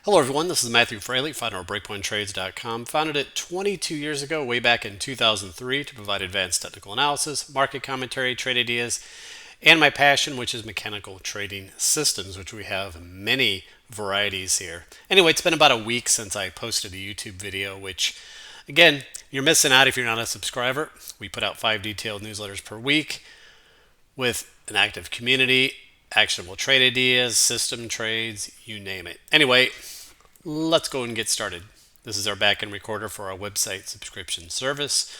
Hello everyone, this is Matthew Frailey, founder of BreakpointTrades.com. Founded it 22 years ago, way back in 2003, to provide advanced technical analysis, market commentary, trade ideas, and my passion, which is mechanical trading systems, which we have many varieties here. Anyway, it's been about a week since I posted a YouTube video, which, again, you're missing out if you're not a subscriber. We put out 5 detailed newsletters per week with an active community, actionable trade ideas, system trades, you name it. Anyway, let's go and get started. This is our backend recorder for our website subscription service,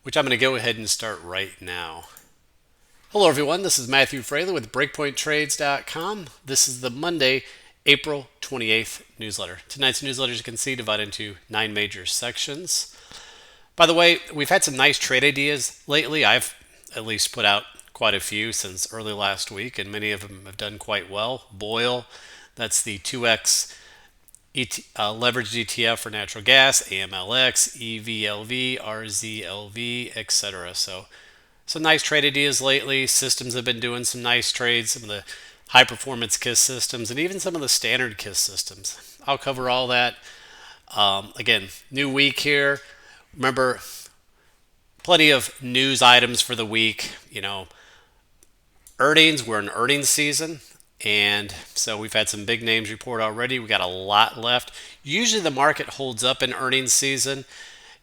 which I'm going to go ahead and start right now. Hello everyone, this is Matthew Frailey with BreakpointTrades.com. This is the Monday, April 28th newsletter. Tonight's newsletter, as you can see, divided into 9 major sections. By the way, we've had some nice trade ideas lately. I've at least put out quite a few since early last week, and many of them have done quite well. Boyle, that's the 2x leveraged ETF for natural gas, AMLX, EVLV, RZLV, etc. So some nice trade ideas lately. Systems have been doing some nice trades, some of the high performance KISS systems, and even some of the standard KISS systems. I'll cover all that. Again, new week here. Remember, plenty of news items for the week. Earnings, we're in earnings season. And so we've had some big names report already. We got a lot left. Usually the market holds up in earnings season,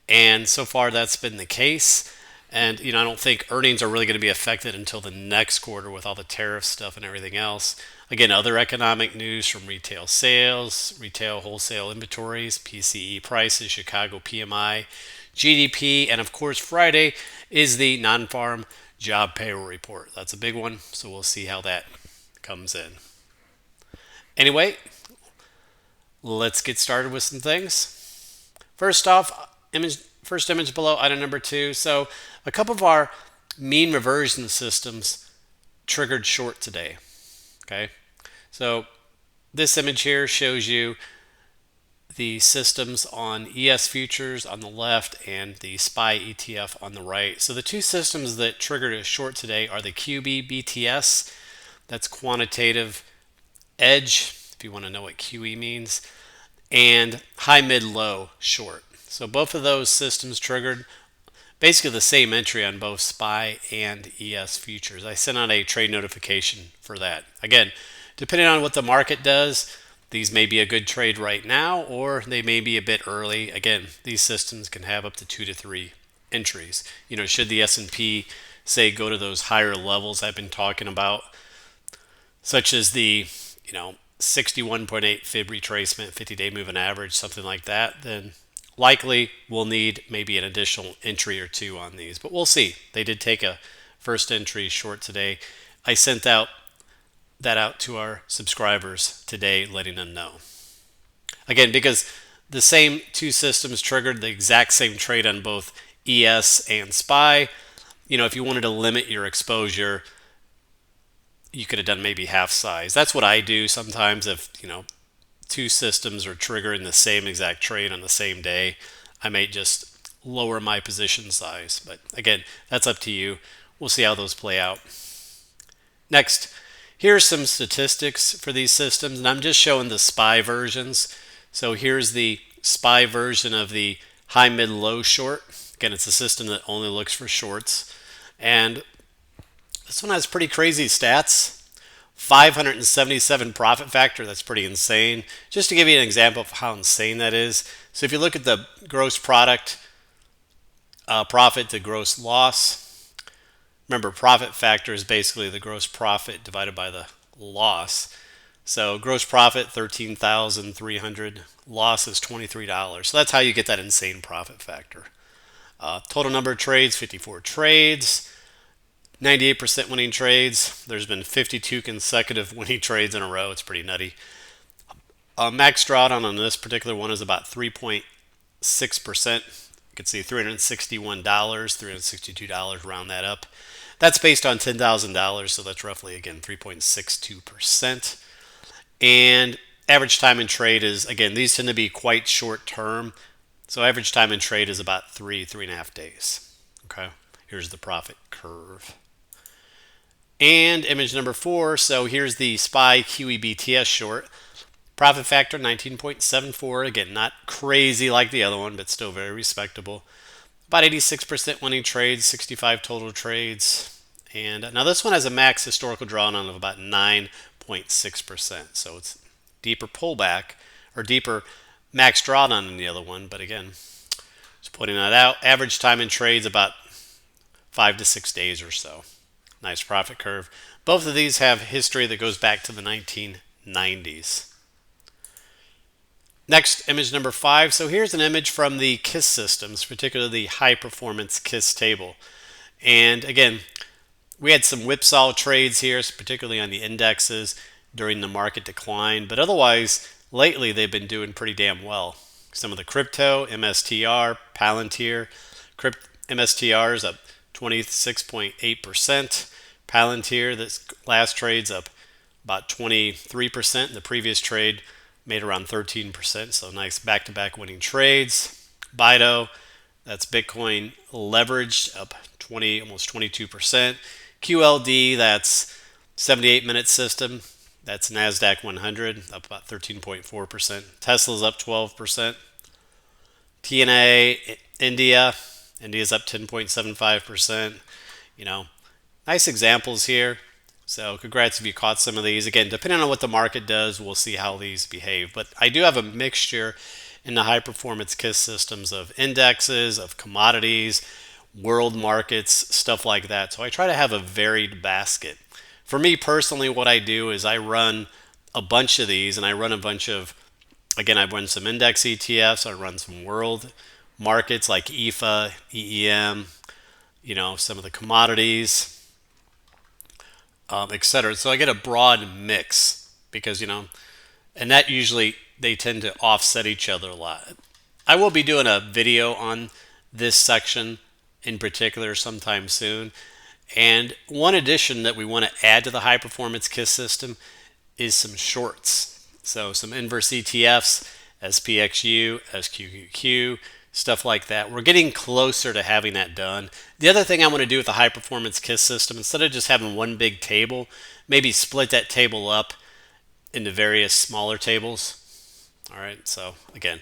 and so far that's been the case. And I don't think earnings are really going to be affected until the next quarter with all the tariff stuff and everything else. Again, other economic news from retail sales, retail wholesale inventories, PCE prices, Chicago PMI, GDP, and of course Friday is the non-farm job payroll report. That's a big one, so we'll see how that comes in. Anyway, let's get started with some things. First off, first image below, item number 2. So a couple of our mean reversion systems triggered short today. Okay, so this image here shows you the systems on ES futures on the left and the SPY ETF on the right. So the two systems that triggered a short today are the QB BTS, that's quantitative edge, if you want to know what QE means, and high, mid, low short. So both of those systems triggered basically the same entry on both SPY and ES futures. I sent out a trade notification for that. Again, depending on what the market does, these may be a good trade right now, or they may be a bit early. Again, these systems can have up to 2 to 3 entries. Should the S&P say go to those higher levels I've been talking about, such as the 61.8 fib retracement, 50-day moving average, something like that, then likely we'll need maybe an additional entry or two on these. But we'll see. They did take a first entry short today. I sent that out to our subscribers today, letting them know. Again, because the same two systems triggered the exact same trade on both ES and SPY, if you wanted to limit your exposure, you could have done maybe half size. That's what I do sometimes. If two systems are triggering the same exact trade on the same day, I may just lower my position size. But again, that's up to you. We'll see how those play out. Next, here's some statistics for these systems, and I'm just showing the SPY versions. So here's the SPY version of the high, mid, low short. Again, it's a system that only looks for shorts, and this one has pretty crazy stats. 577 profit factor. That's pretty insane. Just to give you an example of how insane that is. So if you look at the gross product, profit to gross loss. Remember, profit factor is basically the gross profit divided by the loss. So gross profit, $13,300. Loss is $23. So that's how you get that insane profit factor. Total number of trades, 54 trades. 98% winning trades. There's been 52 consecutive winning trades in a row. It's pretty nutty. Max drawdown on this particular one is about 3.6%. You can see $361, $362, round that up. That's based on $10,000, so that's roughly, again, 3.62%. And average time in trade is, again, these tend to be quite short term. So average time in trade is about 3.5 days. Okay, here's the profit curve. And image number 4, so here's the SPY QEBTS short. Profit factor 19.74. Again, not crazy like the other one, but still very respectable. About 86% winning trades, 65 total trades. And now this one has a max historical drawdown of about 9.6%. So it's deeper pullback or deeper max drawdown than the other one. But again, just pointing that out. Average time in trades about 5 to 6 days or so. Nice profit curve. Both of these have history that goes back to the 1990s. Next, image number 5. So here's an image from the KISS systems, particularly the high performance KISS table. And again, we had some whipsaw trades here, particularly on the indexes during the market decline. But otherwise, lately they've been doing pretty damn well. Some of the crypto, MSTR, Palantir. MSTR is up 26.8%. Palantir, this last trade's up about 23%. The previous trade made around 13%. So nice back-to-back winning trades. Bido, that's Bitcoin leveraged, up almost 22%. QLD, that's 78-minute system. That's NASDAQ 100, up about 13.4%. Tesla's up 12%. TNA, India's up 10.75%. Nice examples here. So congrats if you caught some of these. Again, depending on what the market does, we'll see how these behave. But I do have a mixture in the high performance KISS systems of indexes, of commodities, world markets, stuff like that. So I try to have a varied basket. For me personally, what I do is I run a bunch of these, and I run a bunch of, again, I run some index ETFs, I run some world markets like EFA, EEM, some of the commodities, etc. So I get a broad mix because, and that usually they tend to offset each other a lot. I will be doing a video on this section in particular sometime soon. And one addition that we want to add to the high performance KISS system is some shorts. So some inverse ETFs, SPXU, SQQQ, stuff like that. We're getting closer to having that done. The other thing I want to do with the high performance KISS system, instead of just having one big table, maybe split that table up into various smaller tables. All right, so again,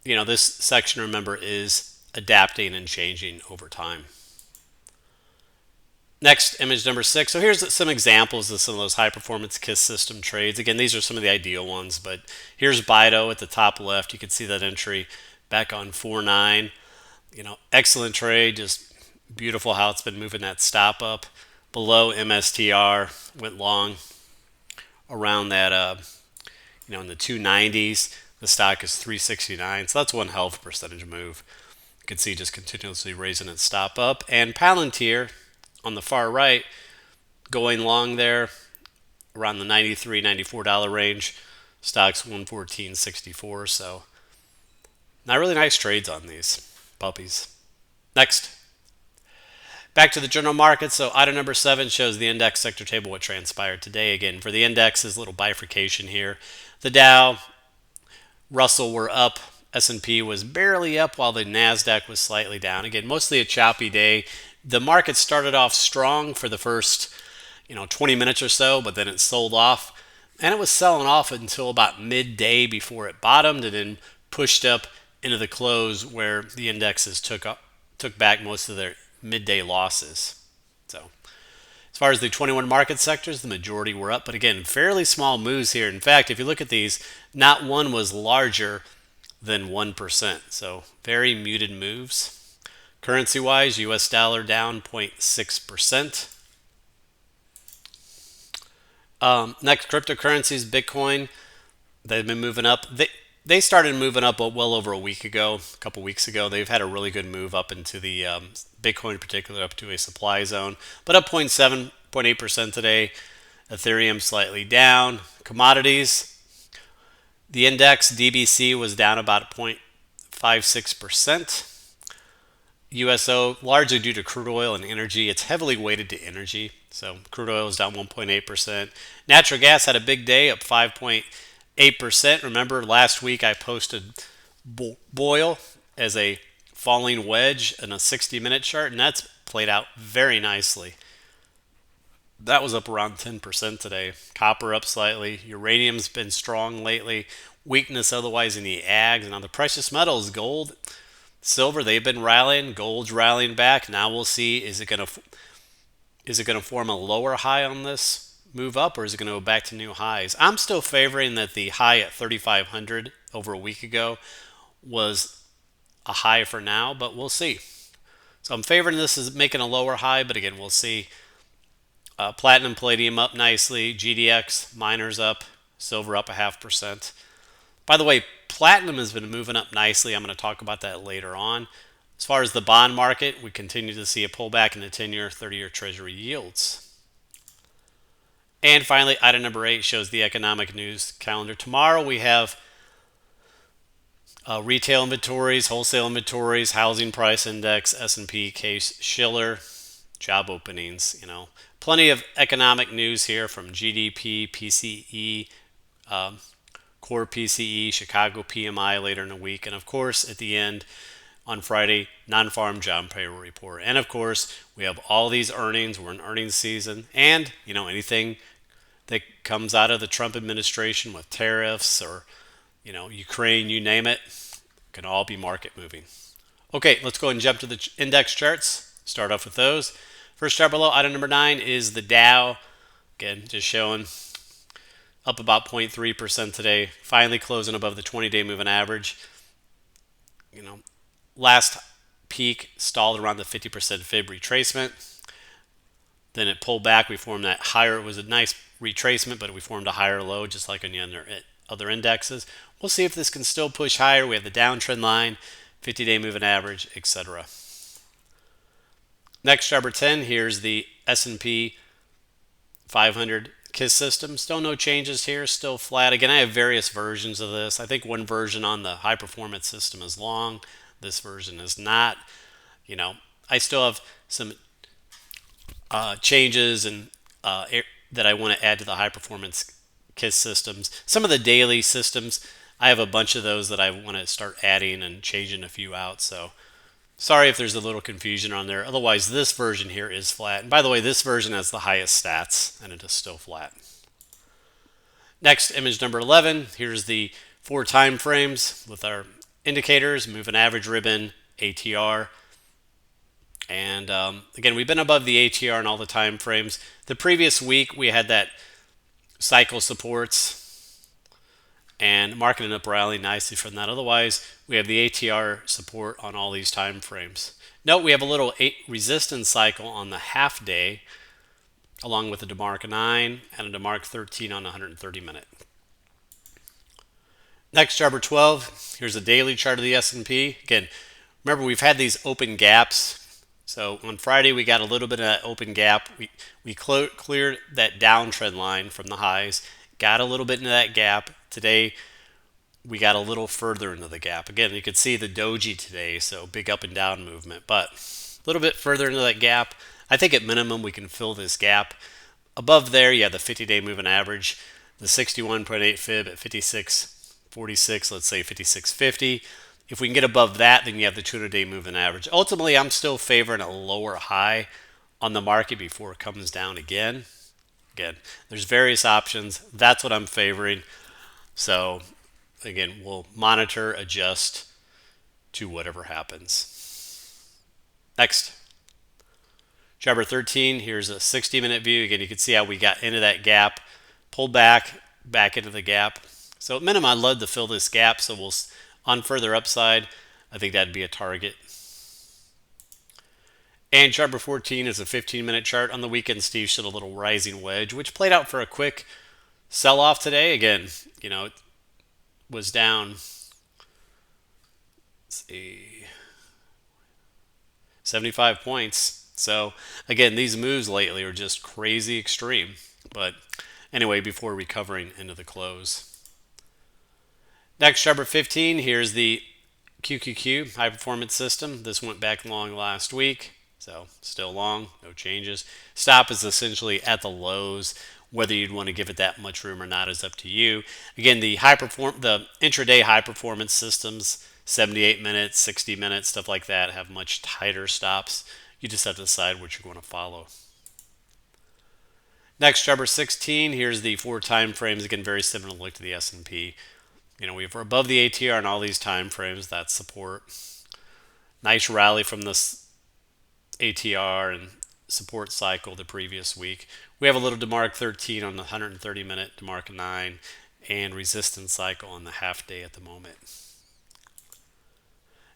this section, remember, is adapting and changing over time. Next, image number 6. So here's some examples of some of those high performance KISS system trades. Again, these are some of the ideal ones, but here's Bido at the top left. You can see that entry back on 4.9. Excellent trade, just beautiful how it's been moving that stop up. Below MSTR, went long around that, in the 290s. The stock is 369, so that's one hell of a percentage move. You can see just continuously raising its stop up. And Palantir, on the far right, going long there around the $93, $94 range. Stock's 114.64, so not really nice trades on these puppies. Next, back to the general market. So item number 7 shows the index sector table, what transpired today. Again, for the indexes, little bifurcation here. The Dow, Russell were up. S&P was barely up while the NASDAQ was slightly down. Again, mostly a choppy day. The market started off strong for the first 20 minutes or so, but then it sold off. And it was selling off until about midday before it bottomed and then pushed up into the close where the indexes took back most of their midday losses. So as far as the 21 market sectors, the majority were up. But again, fairly small moves here. In fact, if you look at these, not one was larger than 1%. So very muted moves. Currency-wise, US dollar down 0.6%. Next, cryptocurrencies, Bitcoin, they've been moving up. They started moving up well over a couple weeks ago. They've had a really good move up into the Bitcoin in particular, up to a supply zone, but up 0.8% today. Ethereum slightly down. Commodities, the index, DBC, was down about 0.56%. USO, largely due to crude oil and energy. It's heavily weighted to energy. So crude oil is down 1.8%. Natural gas had a big day, up 5.8%. Remember last week I posted oil as a falling wedge in a 60-minute chart, and that's played out very nicely. That was up around 10% today. Copper up slightly. Uranium's been strong lately. Weakness otherwise in the ags. And on the precious metals, gold, silver, they've been rallying. Gold's rallying back. Now we'll see, is it going to form a lower high on this move up, or is it going to go back to new highs? I'm still favoring that the high at 3,500 over a week ago was a high for now, but we'll see. So I'm favoring this as making a lower high, but again, we'll see. Platinum, palladium up nicely. GDX, miners up. Silver up 0.5%. By the way, platinum has been moving up nicely. I'm going to talk about that later on. As far as the bond market, we continue to see a pullback in the 10-year, 30-year Treasury yields. And finally, item number 8 shows the economic news calendar. Tomorrow we have retail inventories, wholesale inventories, housing price index, S&P, Case Shiller, job openings. Plenty of economic news here from GDP, PCE, core PCE, Chicago PMI later in the week, and of course at the end on Friday, non-farm job payroll report. And of course, we have all these earnings. We're in earnings season, and anything that comes out of the Trump administration with tariffs or Ukraine, you name it, can all be market moving. Okay, let's go ahead and jump to the index charts. Start off with those. First chart below, item number 9 is the Dow. Again, just showing up about 0.3% today. Finally closing above the 20-day moving average. Last peak stalled around the 50% fib retracement. Then it pulled back. We formed that higher. It was a nice retracement, but we formed a higher low, just like on the other indexes. We'll see if this can still push higher. We have the downtrend line, 50-day moving average, etc. Next, number 10, here's the S&P 500 KISS system. Still no changes here, still flat. Again, I have various versions of this. I think one version on the high performance system is long. This version is not. I still have some changes and that I want to add to the high performance KISS systems. Some of the daily systems, I have a bunch of those that I want to start adding and changing a few out. So sorry if there's a little confusion on there. Otherwise, this version here is flat. And by the way, this version has the highest stats, and it is still flat. Next, image number 11. Here's the 4 time frames with our indicators, moving average ribbon, ATR. And again, we've been above the ATR in all the time frames. The previous week, we had that cycle supports, and market ended up rallying nicely from that. Otherwise, we have the ATR support on all these time frames. Note we have a little resistance cycle on the half day, along with a DeMark 9 and a DeMark 13 on the 130 minute. Next, chart number 12. Here's a daily chart of the S&P. Again, remember we've had these open gaps. So on Friday we got a little bit of that open gap. We cleared that downtrend line from the highs, got a little bit into that gap. Today, we got a little further into the gap. Again, you could see the doji today, so big up and down movement, but a little bit further into that gap. I think at minimum we can fill this gap. Above there, you have the 50-day moving average, the 61.8 fib at 56.46, let's say 56.50. If we can get above that, then you have the 200-day moving average. Ultimately, I'm still favoring a lower high on the market before it comes down again. Again, there's various options. That's what I'm favoring. So, again, we'll monitor, adjust to whatever happens. Next. Chart number 13, here's a 60-minute view. Again, you can see how we got into that gap, pulled back into the gap. So at minimum, I'd love to fill this gap. So we'll, on further upside, I think that'd be a target. And chart number 14 is a 15-minute chart. On the weekend, Steve showed a little rising wedge, which played out for a quick sell-off today. Again, it was down, let's see, 75 points. So again, these moves lately are just crazy extreme. But anyway, before recovering into the close. Next, chart number 15, here's the QQQ high performance system. This went back long last week. So still long, no changes. Stop is essentially at the lows. Whether you'd want to give it that much room or not is up to you. Again, the intraday high performance systems, 78 minutes, 60 minutes, stuff like that, have much tighter stops. You just have to decide what you're going to follow. Next, number 16, here's the 4 time frames. Again, very similar look to the S&P. We're above the ATR in all these time frames. That's support. Nice rally from this ATR and support cycle the previous week. We have a little DeMarc 13 on the 130 minute, DeMarc 9, and resistance cycle on the half day at the moment.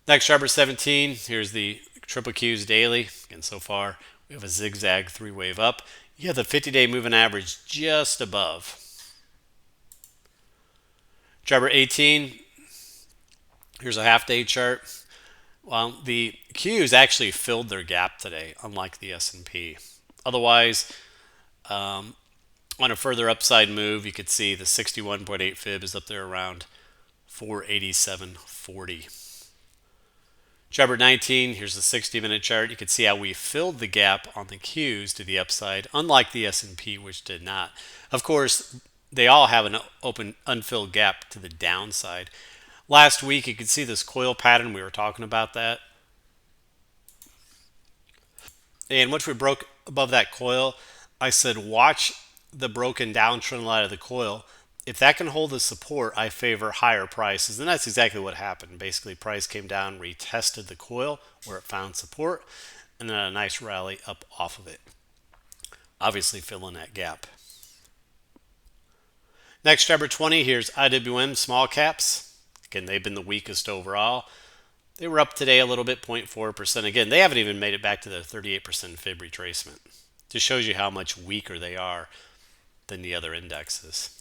Next, number 17, here's the triple Qs daily. And so far, we have a zigzag 3-wave up. You have the 50-day moving average just above. Number 18, here's a half-day chart. Well, the Qs actually filled their gap today, unlike the S&P. Otherwise, on a further upside move, you could see the 61.8 fib is up there around 487.40. Number 19, here's the 60-minute chart. You can see how we filled the gap on the Qs to the upside, unlike the S&P, which did not. Of course, they all have an open, unfilled gap to the downside. Last week, you could see this coil pattern. We were talking about that. And once we broke above that coil, I said, watch the broken downtrend line of the coil. If that can hold the support, I favor higher prices. And that's exactly what happened. Basically, price came down, retested the coil where it found support, and then a nice rally up off of it. Obviously, filling that gap. Next, number 20, here's IWM small caps. Again, they've been the weakest overall. They were up today a little bit, 0.4%. Again, they haven't even made it back to the 38% fib retracement. Just shows you how much weaker they are than the other indexes.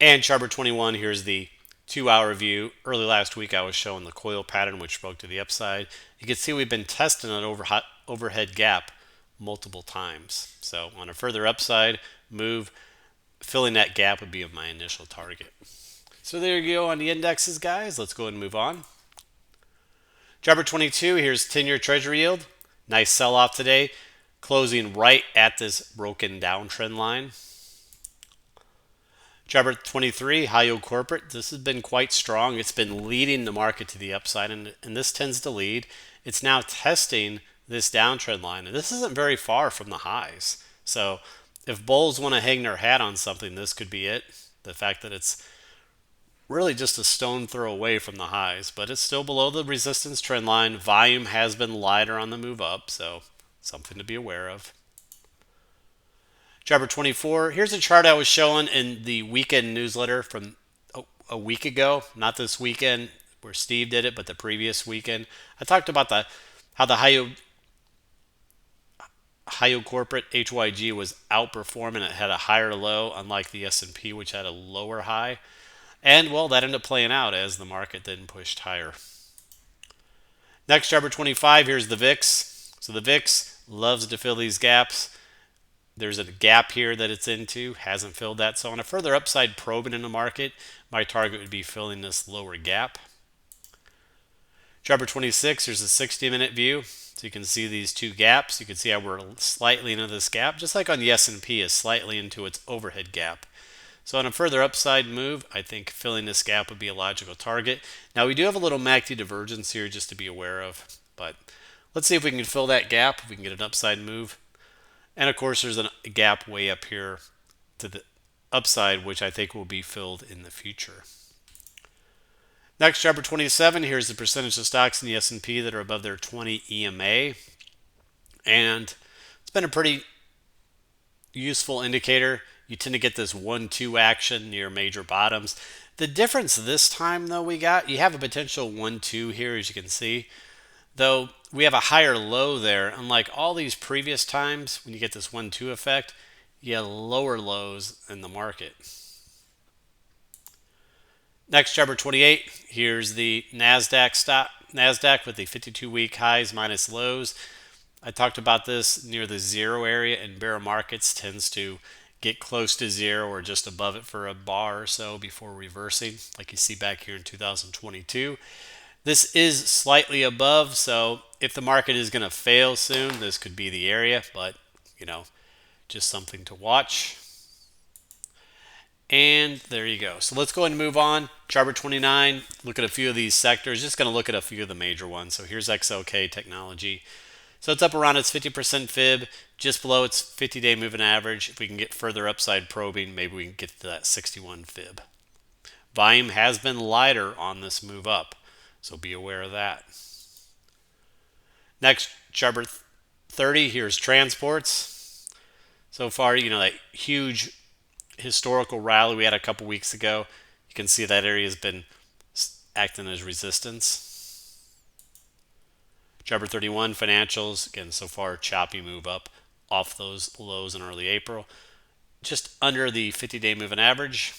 And chart 21, here's the 2-hour view. Early last week, I was showing the coil pattern, which broke to the upside. You can see we've been testing an overhead gap multiple times. So on a further upside move, filling that gap would be my initial target. So there you go on the indexes, guys. Let's go ahead and move on. Chart 22, here's 10-year Treasury yield. Nice sell-off today, closing right at this broken downtrend line. Chart 23, high yield corporate. This has been quite strong. It's been leading the market to the upside, and this tends to lead. It's now testing this downtrend line, and this isn't very far from the highs. So if bulls want to hang their hat on something, this could be it. The fact that it's really just a stone throw away from the highs, but it's still below the resistance trend line. Volume has been lighter on the move up, so something to be aware of. Chart 24, here's a chart I was showing in the weekend newsletter from a week ago, not this weekend where Steve did it, but the previous weekend. I talked about how the high yield corporate HYG was outperforming. It had a higher low, unlike the S&P, which had a lower high. And, well, that ended up playing out as the market then pushed higher. Next, chart 25, here's the VIX. So the VIX loves to fill these gaps. There's a gap here that it's into, hasn't filled that. So on a further upside probing in the market, my target would be filling this lower gap. Chart 26, here's a 60-minute view. So you can see these two gaps. You can see how we're slightly into this gap, just like on the S&P is slightly into its overhead gap. So on a further upside move, I think filling this gap would be a logical target. Now we do have a little MACD divergence here just to be aware of, but let's see if we can fill that gap, if we can get an upside move. And of course, there's a gap way up here to the upside, which I think will be filled in the future. Next, chart 27, here's the percentage of stocks in the S&P that are above their 20 EMA. And it's been a pretty useful indicator. You tend to get this 1-2 action near major bottoms. The difference this time, though, you have a potential 1-2 here, as you can see. Though we have a higher low there, unlike all these previous times when you get this 1-2 effect, you have lower lows in the market. Next, chart 28, here's the NASDAQ stock. NASDAQ with the 52-week highs minus lows. I talked about this near the zero area in bear markets tends to get close to zero or just above it for a bar or so before reversing, like you see back here in 2022. This is slightly above, so if the market is going to fail soon, this could be the area, but, just something to watch. And there you go. So let's go ahead and move on. Chart 29, look at a few of these sectors. Just going to look at a few of the major ones. So here's XLK Technology. So it's up around its 50% fib, just below its 50-day moving average. If we can get further upside probing, maybe we can get to that 61 fib. Volume has been lighter on this move up, so be aware of that. Next, chart 30, here's transports. So far, that huge historical rally we had a couple weeks ago, you can see that area has been acting as resistance. Chart 31, financials, again, so far, choppy move up off those lows in early April, just under the 50-day moving average.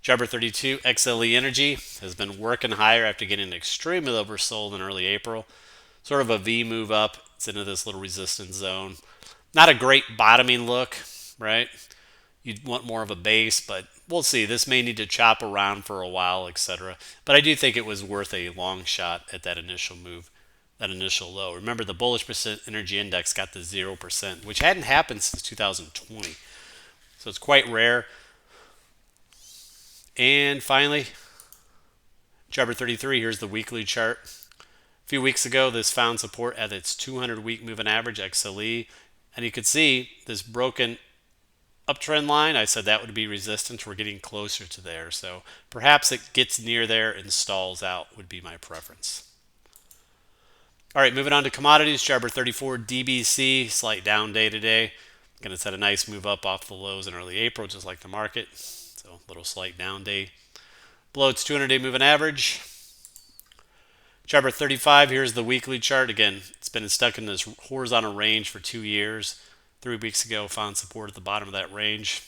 Chart 32, XLE Energy has been working higher after getting extremely oversold in early April. Sort of a V move up. It's into this little resistance zone. Not a great bottoming look, right? You'd want more of a base, but we'll see. This may need to chop around for a while, etc. But I do think it was worth a long shot at that initial move, that initial low. Remember, the bullish percent energy index got to 0%, which hadn't happened since 2020. So it's quite rare. And finally, chart 33, here's the weekly chart. A few weeks ago, this found support at its 200-week moving average, XLE. And you could see this broken uptrend line. I said that would be resistance. We're getting closer to there. So perhaps it gets near there and stalls out would be my preference. All right, moving on to commodities. Chart 34, DBC, slight down day today. Again, it's had a nice move up off the lows in early April, just like the market. So a little slight down day. Below its 200-day moving average. Chart 35, here's the weekly chart. Again, it's been stuck in this horizontal range for 2 years. 3 weeks ago, found support at the bottom of that range,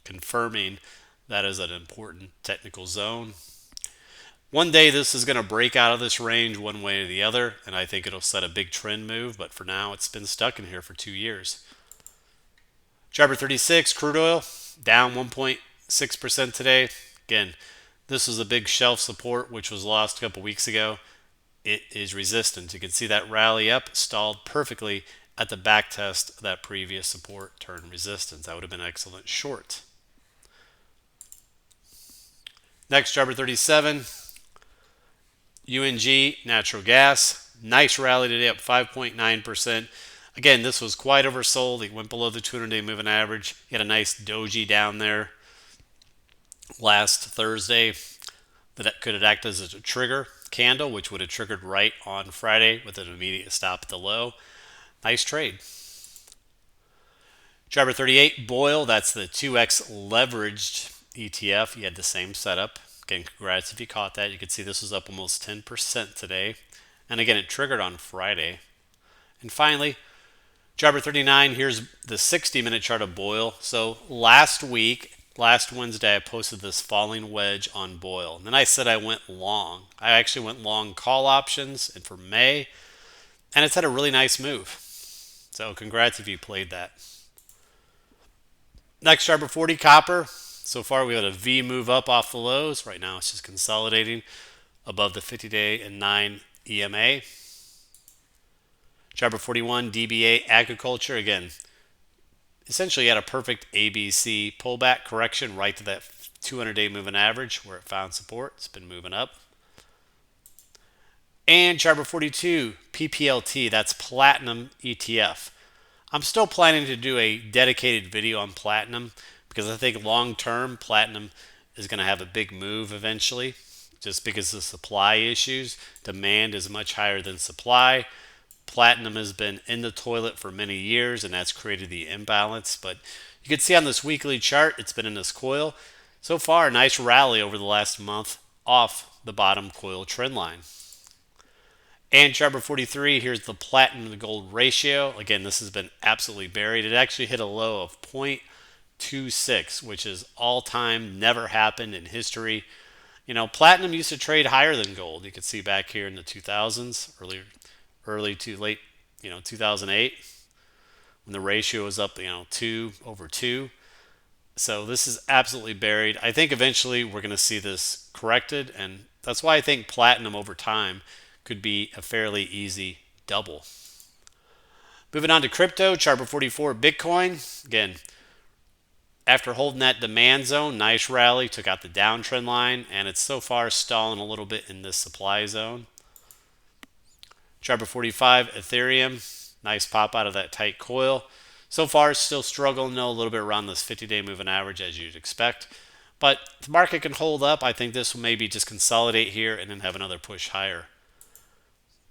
confirming that is an important technical zone. One day this is going to break out of this range one way or the other, and I think it'll set a big trend move, but for now it's been stuck in here for 2 years. Chart 36, crude oil, down 1.6% today. Again, this was a big shelf support which was lost a couple weeks ago. It is resistant. You can see that rally up stalled perfectly at the back test of that previous support turn resistance. That would have been an excellent short. Next, chart 37, UNG, natural gas. Nice rally today, up 5.9%. Again, this was quite oversold. It went below the 200-day moving average. You had a nice doji down there last Thursday that could have acted as a trigger candle, which would have triggered right on Friday with an immediate stop at the low. Nice trade. Chart 38, Boyle, that's the 2x leveraged ETF. You had the same setup. Again, congrats if you caught that. You can see this was up almost 10% today. And again, it triggered on Friday. And finally, chart 39, here's the 60-minute chart of Boyle. So last Wednesday, I posted this falling wedge on Boyle. And then I said I went long. I actually went long call options and for May. And it's had a really nice move. So congrats if you played that. Next, chart 40, copper. So far, we had a V move up off the lows. Right now, it's just consolidating above the 50-day and 9 EMA. Chart 41, DBA, agriculture. Again, essentially had a perfect ABC pullback correction right to that 200-day moving average where it found support. It's been moving up. And chart 42, PPLT, that's Platinum ETF. I'm still planning to do a dedicated video on Platinum because I think long-term Platinum is going to have a big move eventually just because of supply issues. Demand is much higher than supply. Platinum has been in the toilet for many years and that's created the imbalance. But you can see on this weekly chart, it's been in this coil. So far, a nice rally over the last month off the bottom coil trend line. And chart 43, here's the platinum to gold ratio. Again, this has been absolutely buried. It actually hit a low of 0.26, which is all-time, never happened in history. Platinum used to trade higher than gold. You can see back here in the 2000s, early to late, 2008, when the ratio was up, 2/2. So this is absolutely buried. I think eventually we're going to see this corrected, and that's why I think platinum over time could be a fairly easy double. Moving on to crypto, chart 44, Bitcoin. Again, after holding that demand zone, nice rally, took out the downtrend line, and it's so far stalling a little bit in this supply zone. Chart 45, Ethereum. Nice pop out of that tight coil. So far, still struggling though, a little bit around this 50-day moving average as you'd expect. But if the market can hold up, I think this will maybe just consolidate here and then have another push higher.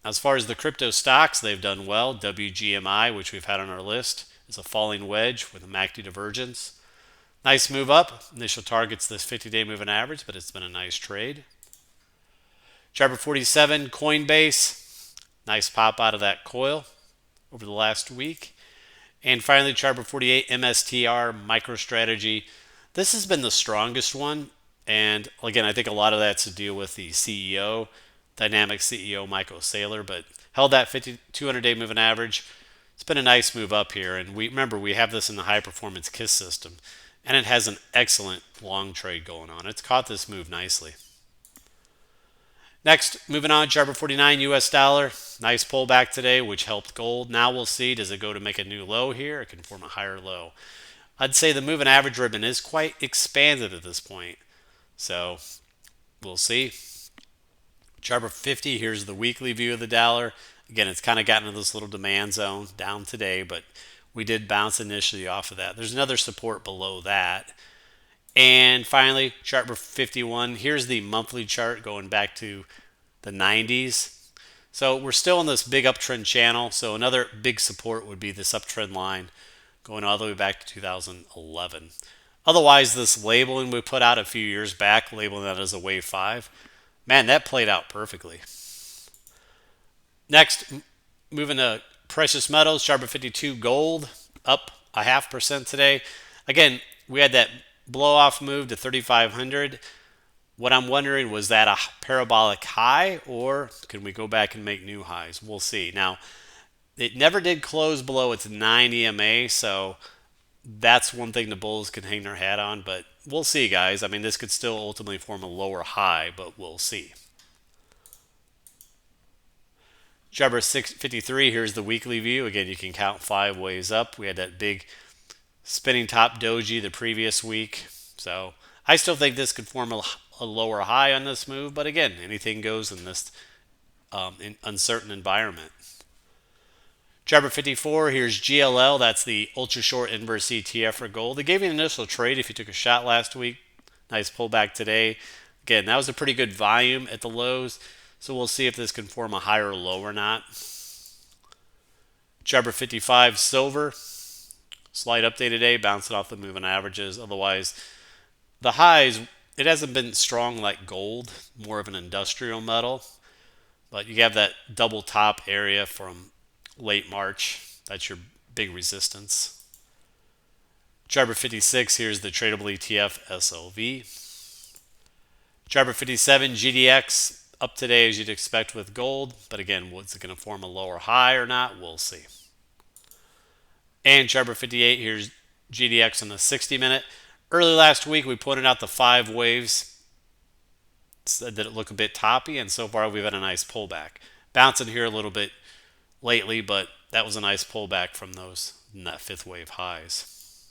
As far as the crypto stocks, they've done well. WGMI, which we've had on our list, is a falling wedge with a MACD divergence. Nice move up. Initial target's this 50-day moving average, but it's been a nice trade. Chart 47, Coinbase. Nice pop out of that coil over the last week. And finally, chart 48, MSTR, MicroStrategy. This has been the strongest one. And again, I think a lot of that's to deal with the CEO, dynamic CEO Michael Saylor, but held that 200-day moving average. It's been a nice move up here. And remember, we have this in the high performance KISS system. And it has an excellent long trade going on. It's caught this move nicely. Next, moving on, chart 49, US dollar. Nice pullback today, which helped gold. Now we'll see, does it go to make a new low here? It can form a higher low. I'd say the moving average ribbon is quite expanded at this point. So we'll see. Chart 50, here's the weekly view of the dollar. Again, it's kind of gotten into this little demand zone down today, but we did bounce initially off of that. There's another support below that. And finally, chart 51, here's the monthly chart going back to the 90s. So we're still in this big uptrend channel. So another big support would be this uptrend line going all the way back to 2011. Otherwise, this labeling we put out a few years back, labeling that as a wave 5, man, that played out perfectly. Next, moving to precious metals, chart 52, gold up 0.5% today. Again, we had that blow off move to 3,500. What I'm wondering, was that a parabolic high, or can we go back and make new highs? We'll see. Now, it never did close below its 9 EMA, so that's one thing the bulls can hang their hat on, but we'll see, guys. I mean, this could still ultimately form a lower high, but we'll see. Chart 653, here's the weekly view. Again, you can count 5 ways up. We had that big spinning top doji the previous week. So I still think this could form a lower high on this move. But again, anything goes in this uncertain environment. Chart 54, here's GLL. That's the ultra short inverse ETF for gold. They gave you an initial trade if you took a shot last week. Nice pullback today. Again, that was a pretty good volume at the lows. So we'll see if this can form a higher low or not. Chart 55, silver. Slight update today, bouncing off the moving averages. Otherwise, the highs, it hasn't been strong like gold, more of an industrial metal. But you have that double top area from late March. That's your big resistance. Chart 56, here's the tradable ETF SLV. Chart 57, GDX, up today as you'd expect with gold. But again, was it going to form a lower high or not? We'll see. And chart 58, here's GDX on the 60-minute. Early last week, we pointed out the 5 waves. Said that it looked a bit toppy, and so far we've had a nice pullback. Bouncing here a little bit lately, but that was a nice pullback from those that 5th wave highs.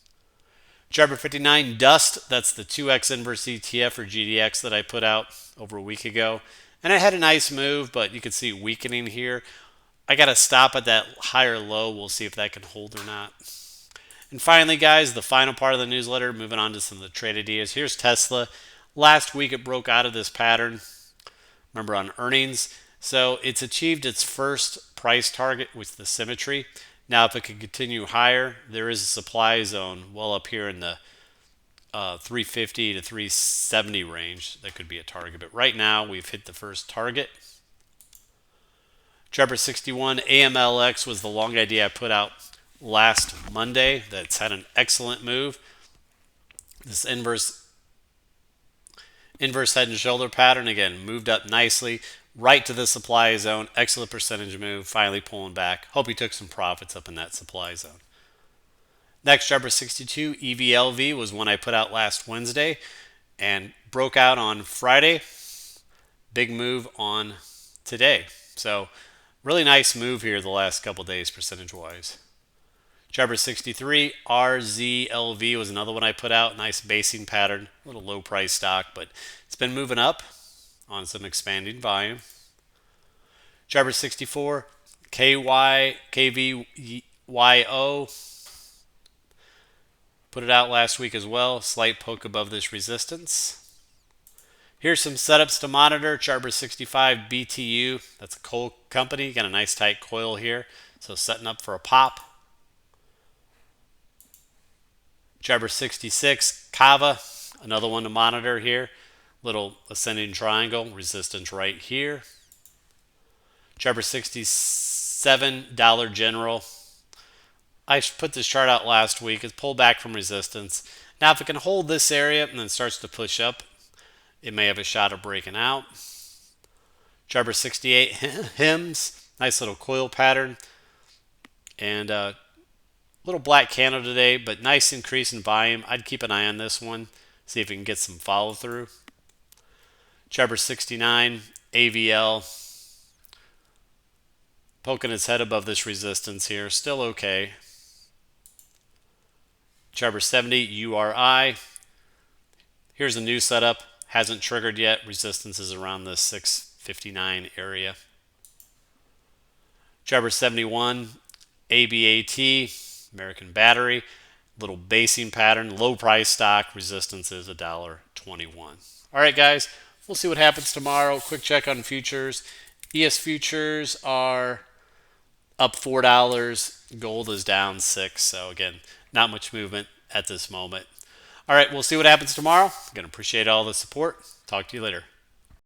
Chart 59, Dust. That's the 2x inverse ETF for GDX that I put out over a week ago. And it had a nice move, but you can see weakening here. I got to stop at that higher low. We'll see if that can hold or not. And finally, guys, the final part of the newsletter, moving on to some of the trade ideas. Here's Tesla. Last week, it broke out of this pattern. Remember, on earnings. So it's achieved its first price target with the symmetry. Now, if it can continue higher, there is a supply zone well up here in the 350 to 370 range. That could be a target. But right now, we've hit the first target. Chart 61, AMLX was the long idea I put out last Monday. That's had an excellent move. This inverse head and shoulder pattern, again, moved up nicely right to the supply zone. Excellent percentage move, finally pulling back. Hope you took some profits up in that supply zone. Next, chart 62, EVLV was one I put out last Wednesday and broke out on Friday. Big move on today. So really nice move here the last couple days percentage-wise. Chart 63, RZLV was another one I put out. Nice basing pattern, a little low price stock, but it's been moving up on some expanding volume. Jabber 64, KVYO. Put it out last week as well. Slight poke above this resistance. Here's some setups to monitor. Jabber 65 BTU. That's a coal company. Got a nice tight coil here. So setting up for a pop. Jabber 66 Kava. Another one to monitor here. Little ascending triangle. Resistance right here. Jabber 67 Dollar General. I put this chart out last week. It's pulled back from resistance. Now, if it can hold this area and then starts to push up, it may have a shot of breaking out. Jabber 68 Hims. Nice little coil pattern. And little black candle today, but nice increase in volume. I'd keep an eye on this one. See if we can get some follow through. Jabber 69 AVL. Poking its head above this resistance here. Still okay. Jabber 70 URI. Here's a new setup. Hasn't triggered yet. Resistance is around the 659 area. Jabber 71 ABAT. American Battery. Little basing pattern. Low price stock. Resistance is $1.21. All right, guys. We'll see what happens tomorrow. Quick check on futures. ES futures are up $4. Gold is down $6. So again, not much movement at this moment. All right, we'll see what happens tomorrow. Again, appreciate all the support. Talk to you later.